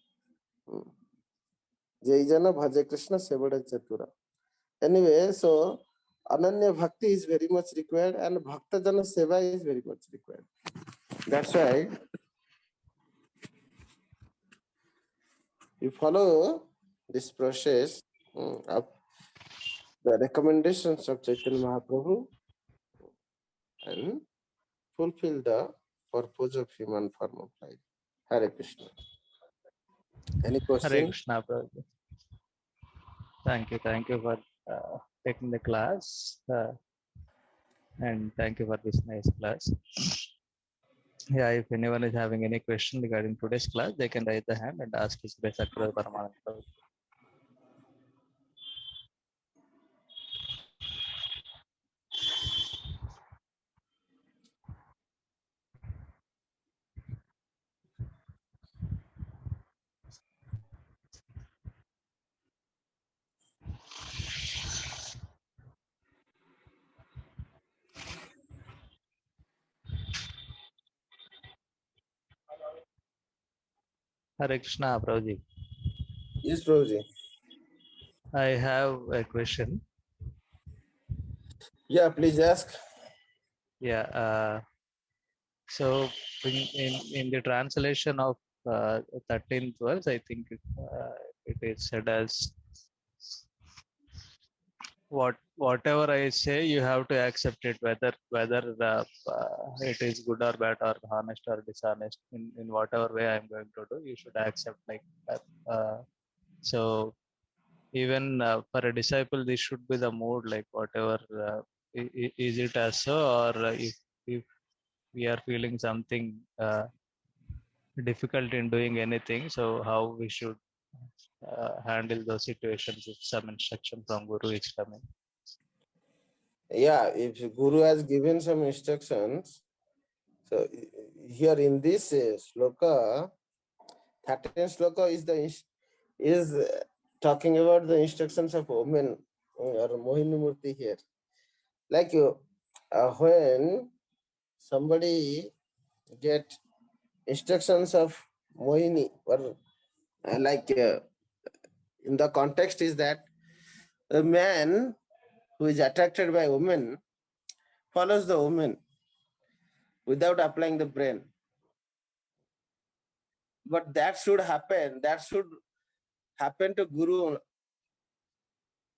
Jai Jana Bhaja Krishna Sevada Chatura. Anyway, so Ananya Bhakti is very much required and Bhaktajana Seva is very much required. That's why you follow this process of the recommendations of Chaitanya Mahaprabhu and fulfill the purpose of human form of life. Hare Krishna. Any Hare question? Krishna, Prabhuji. Thank you for taking the class, and thank you for this nice class. Yeah, if anyone is having any question regarding today's class, they can raise the hand and ask His Grace Sakura Paramananda Prabhuji. Hare Krishna, Prabhuji. Yes, Prabhuji. I have a question. Yeah, please ask. Yeah. So in the translation of 13th verse, I think it is said as whatever I say, you have to accept it, whether it is good or bad or honest or dishonest. In whatever way I'm going to do, you should accept like that. So even for a disciple, this should be the mood, like whatever. Is it as so, or if we are feeling something difficult in doing anything, so how we should handle those situations if some instruction from Guru is coming. Yeah, if Guru has given some instructions, so here in this sloka, 13th sloka is talking about the instructions of women or Mohini Murti here. Like when somebody get instructions of Mohini, or in the context is that a man who is attracted by women follows the woman without applying the brain. But that should happen to Guru,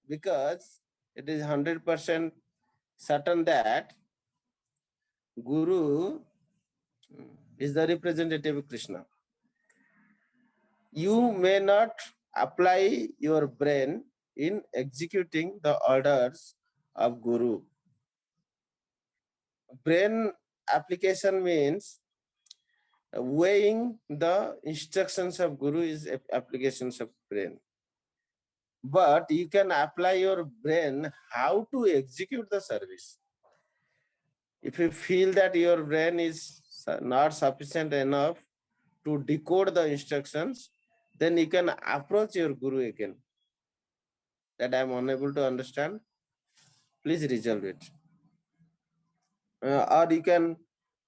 because it is 100% certain that Guru is the representative of Krishna. You may not apply your brain in executing the orders of Guru. Brain application means weighing the instructions of Guru is applications of brain. But you can apply your brain how to execute the service. If you feel that your brain is not sufficient enough to decode the instructions, then you can approach your Guru again. That I am unable to understand, please resolve it. Or you can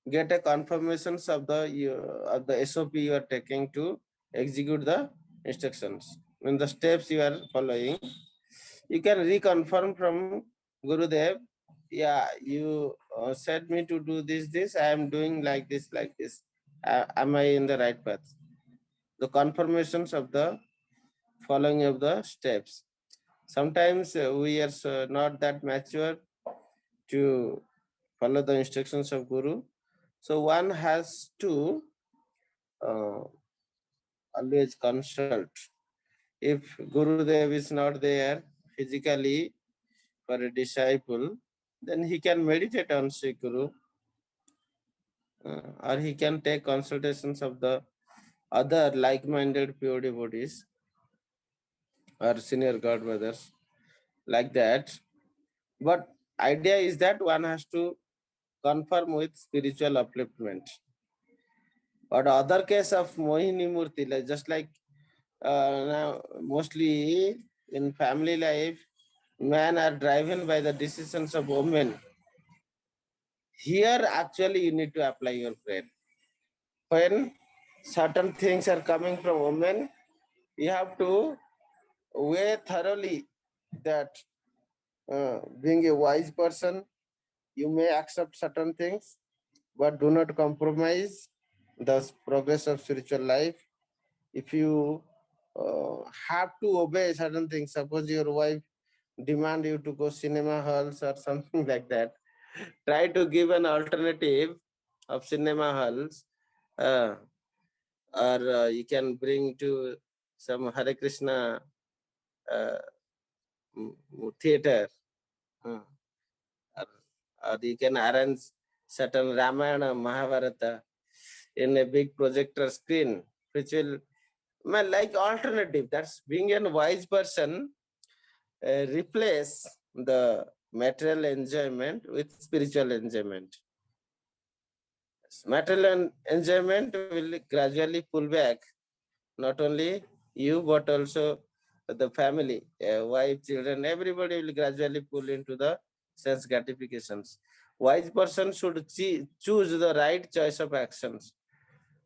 get a confirmations of the SOP you are taking to execute the instructions. When the steps you are following, you can reconfirm from Gurudev, yeah, you said me to do this, I am doing like this. Am I in the right path? The confirmations of the following of the steps. Sometimes we are not that mature to follow the instructions of Guru. So one has to always consult. If Gurudev is not there physically for a disciple, then he can meditate on Sri Guru, or he can take consultations of the other like-minded pure devotees or senior godbrothers, like that. But idea is that one has to confirm with spiritual upliftment. But other case of Mohini Murti, just like now mostly in family life, men are driven by the decisions of women. Here actually you need to apply your brain. When certain things are coming from women, you have to weigh thoroughly that being a wise person, you may accept certain things, but do not compromise the progress of spiritual life. If you have to obey certain things, suppose your wife demand you to go cinema halls or something like that, try to give an alternative of cinema halls, or you can bring to some Hare Krishna uh, theater, or, or you can arrange certain Ramayana, Mahabharata in a big projector screen, which will like alternative. That's being a wise person, replace the material enjoyment with spiritual enjoyment. Material enjoyment will gradually pull back not only you but also the family, wife, children, everybody will gradually pull into the sense gratifications. Wise person should choose the right choice of actions.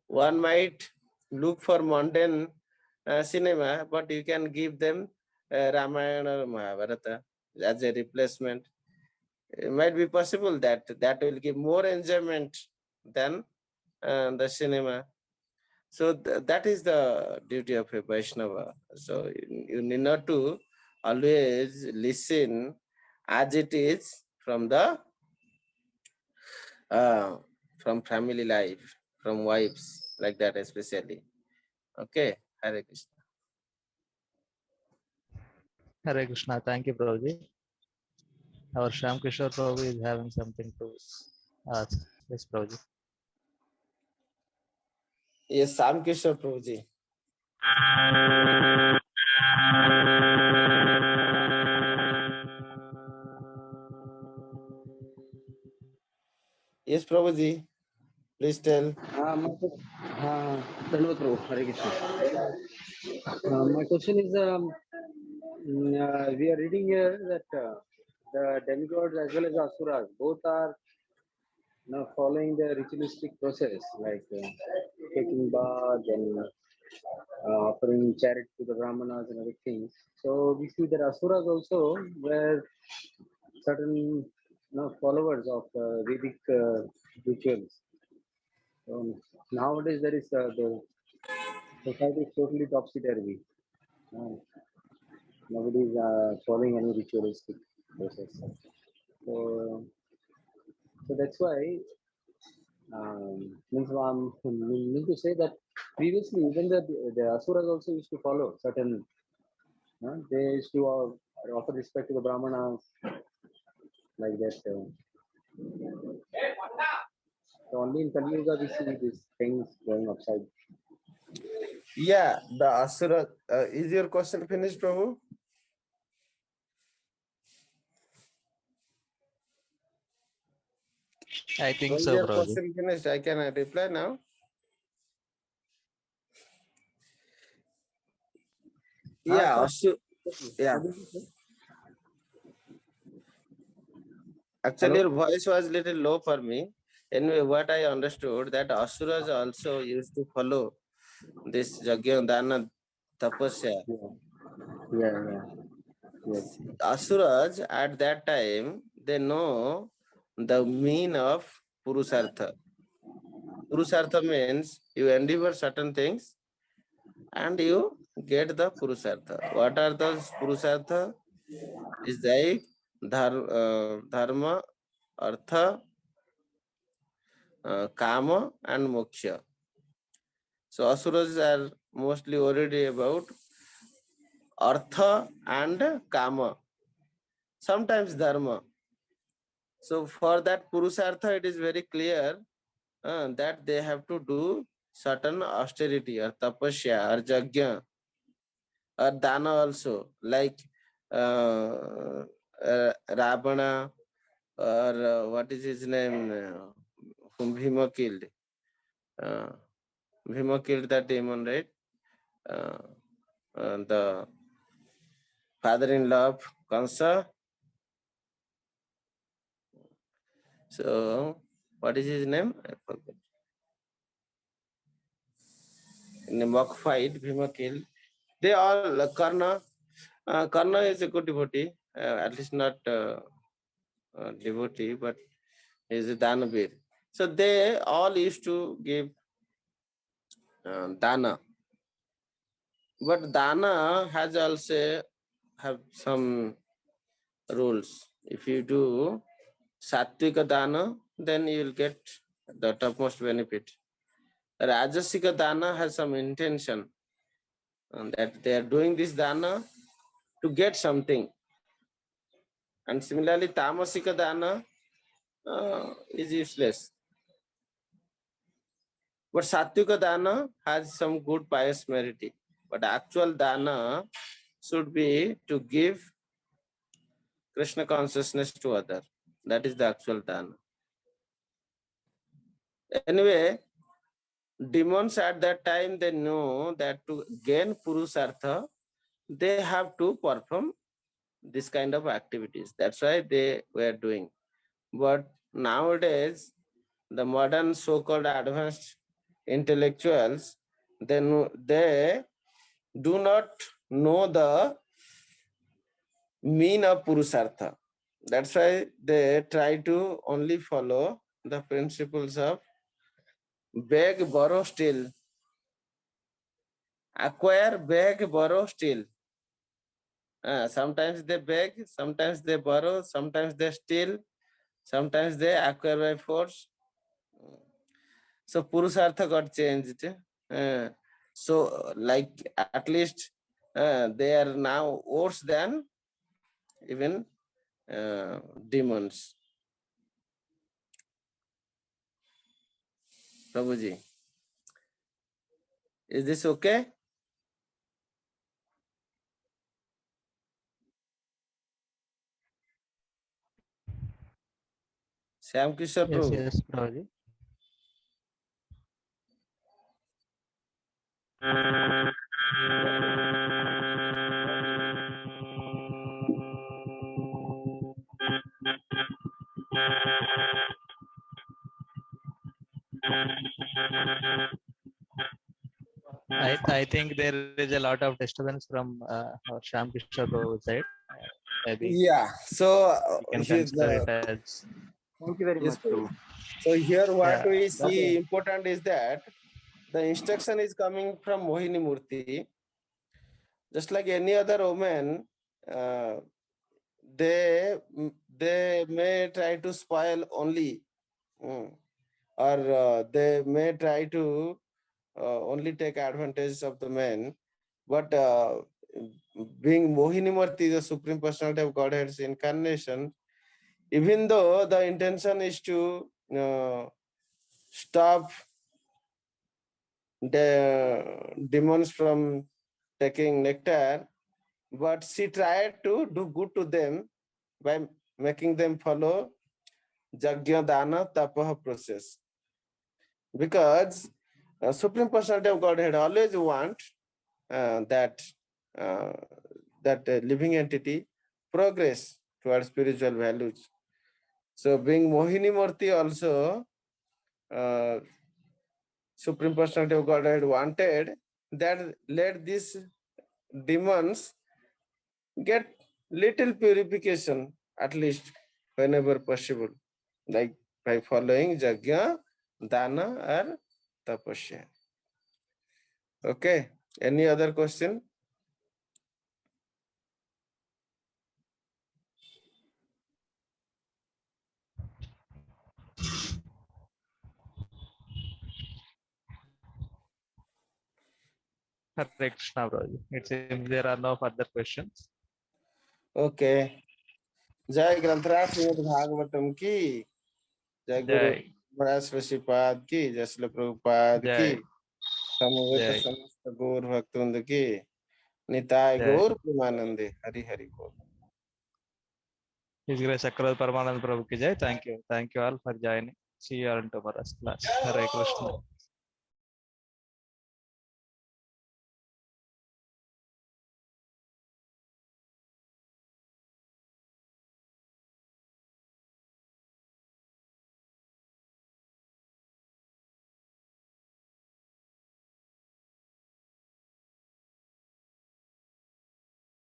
One might look for mundane cinema, but you can give them Ramayana or Mahabharata as a replacement. It might be possible that that will give more enjoyment than the cinema. So that is the duty of a Vaishnava. So you need not to always listen as it is uh, from family life, from wives, like that especially. Okay, Hare Krishna. Hare Krishna. Thank you, Prabhuji. Our Sham Kishore Prabhu is having something to ask. Yes, Prabhuji. Yes, Sam Kishore Prabhuji. Yes, Prabhuji. Please tell. Dandavat Prabhu, Hare Krishna. My question is, we are reading here that the demigods as well as asuras both are following the ritualistic process, like taking bath and offering charity to the brahmanas and other things. So we see that asuras also were certain followers of Vedic rituals. Nowadays there is the society is totally topsy-turvy. Nobody is following any ritualistic process. So that's why mean to say that previously even the asuras also used to follow certain. They used to offer respect to the brahmanas like that. So only in Kali Yuga we see these things going upside. Yeah, the asura. Is your question finished, Prabhu? I think Is so, your Prabhuji. question finished? I can reply now. Yeah, yeah. Actually, your voice was little low for me. Anyway, what I understood that asuras also used to follow this Yajna, Dana, Tapasya. Yeah. Yes. Asuras at that time they know the mean of Purusartha. Purusartha means you endeavor certain things and you get the Purusartha. What are those Purusartha? Is like dharma, artha, kama, and moksha. So asuras are mostly worried about artha and kama, sometimes dharma. So for that purusartha, it is very clear that they have to do certain austerity or tapasya or jagya or dana also, like Ravana or what is his name, whom Bhima killed. Uh, Bhima killed that demon, right? Uh, the father-in-law of Kansa. So, what is his name? I forgot. In a mock fight, Bhima killed. They all, Karna. Karna is a good devotee, at least not devotee, but he is a Danavir. So, they all used to give dana. But dana has also have some rules. If you do sattvika dana, then you will get the topmost benefit. Rajasika dana has some intention that they are doing this dana to get something. And similarly, tamasika dana is useless. But sattvika dana has some good pious merit. But actual dana should be to give Krishna consciousness to other. That is the actual dana. Anyway, demons at that time, they know that to gain Purusartha, they have to perform this kind of activities. That's why they were doing. But nowadays, the modern so-called advanced intellectuals, they do not know the mean of Purusartha. That's why they try to only follow the principles of beg, borrow, steal. Acquire, beg, borrow, steal. Sometimes they beg, sometimes they borrow, sometimes they steal, sometimes they acquire by force. So Purusartha got changed. So like at least they are now worse than even demons. Prabhuji, is this okay? Shyam Kishore Yes, Prabhu. yes, Prabhuji. I think there is a lot of disturbance from our Sham Kishore Prabhu side. Maybe Yeah. So we can here consider it the as Thank you very yes, much, Prabhu. Prabhu. So here what yeah. we Okay. see important is that the instruction is coming from Mohini Murti. Just like any other woman, uh, they they may try to spoil only. Mm. or they may try to only take advantage of the men. But being Mohinimurti, the Supreme Personality of Godhead's incarnation, even though the intention is to stop the demons from taking nectar, but she tried to do good to them by making them follow Jagya Dana Tapaha process. Because Supreme Personality of Godhead always want that living entity progress towards spiritual values. So being Mohini Murti also, Supreme Personality of Godhead wanted that let these demons get little purification at least whenever possible, like by following Jagya, Dana or Tapasya. Okay, any other question? Hare Krishna, Prabhuji. It seems there are no further questions. Okay. जय ग्रंथराज श्रीमद् भागवतम की, जय गुरु Jai, महाराज ऋषिपाद की, जय श्रील प्रभुपाद की, Jai, समवेत Jai, समस्त गौर भक्तवृंद की, Nitai Jai. गौर प्रेमानंदे, हरि हरि बोल. His Grace Sakral Paramanand Prabhu ki jai. Thank you. Thank you all for joining. See you all in tomorrow's class. Hare Krishna.